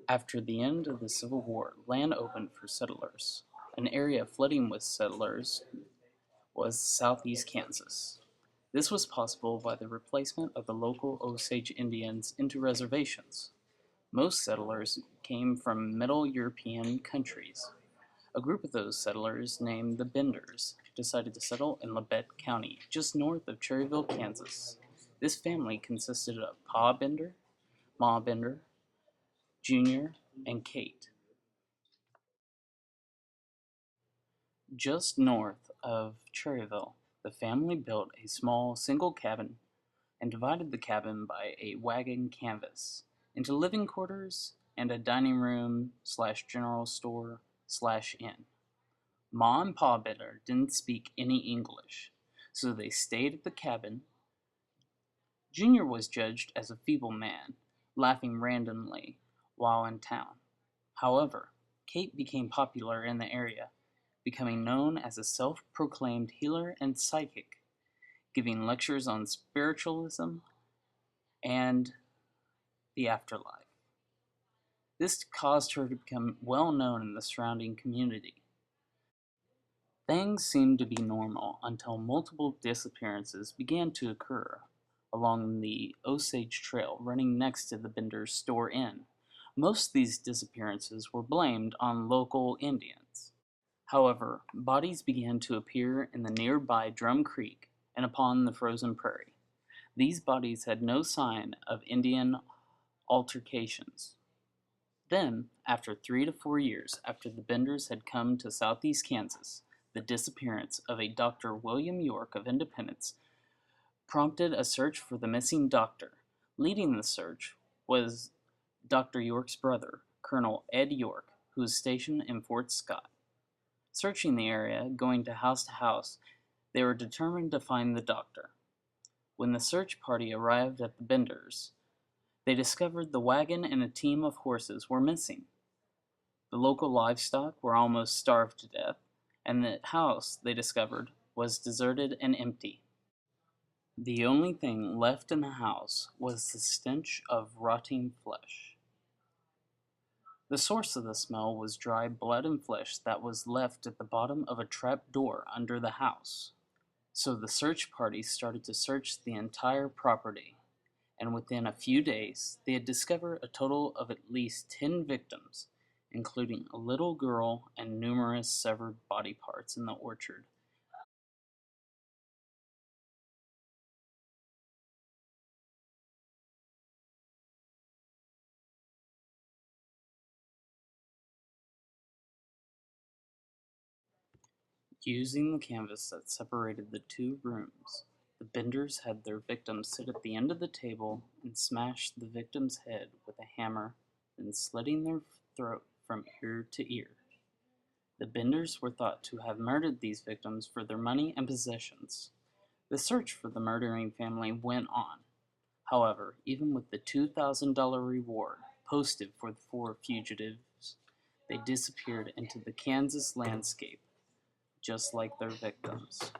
After the end of the Civil War, land opened for settlers. An area flooding with settlers was southeast Kansas. This was possible by the replacement of the local Osage Indians into reservations. Most settlers came from Middle European countries. A group of those settlers, named the Benders, decided to settle in Labette County, just north of Cherryville, Kansas. This family consisted of Pa Bender, Ma Bender, Junior, and Kate. Just north of Cherryville, the family built a small single cabin and divided the cabin by a wagon canvas into living quarters and a dining room slash general store slash inn. Ma and Pa Bender didn't speak any English, so they stayed at the cabin. Junior was judged as a feeble man, laughing randomly while in town. However, Kate became popular in the area, becoming known as a self-proclaimed healer and psychic, giving lectures on spiritualism and the afterlife. This caused her to become well known in the surrounding community. Things seemed to be normal until multiple disappearances began to occur along the Osage Trail running next to the Bender's Store Inn. Most of these disappearances were blamed on local Indians. However, bodies began to appear in the nearby Drum Creek and upon the frozen prairie. These bodies had no sign of Indian altercations. Then, after 3 to 4 years after the Benders had come to southeast Kansas, the disappearance of a Dr. William York of Independence prompted a search for the missing doctor. Leading the search was Dr. York's brother, Colonel Ed York, who was stationed in Fort Scott. Searching the area, going to house, they were determined to find the doctor. When the search party arrived at the Benders, they discovered the wagon and a team of horses were missing. The local livestock were almost starved to death, and the house, they discovered, was deserted and empty. The only thing left in the house was the stench of rotting flesh. The source of the smell was dry blood and flesh that was left at the bottom of a trap door under the house. So the search party started to search the entire property, and within a few days they had discovered a total of at least 10 victims, including a little girl and numerous severed body parts in the orchard. Using the canvas that separated the two rooms, the Benders had their victims sit at the end of the table and smash the victim's head with a hammer, then slitting their throat from ear to ear. The Benders were thought to have murdered these victims for their money and possessions. The search for the murdering family went on. However, even with the $2,000 reward posted for the 4 fugitives, they disappeared into the Kansas landscape, just like their victims.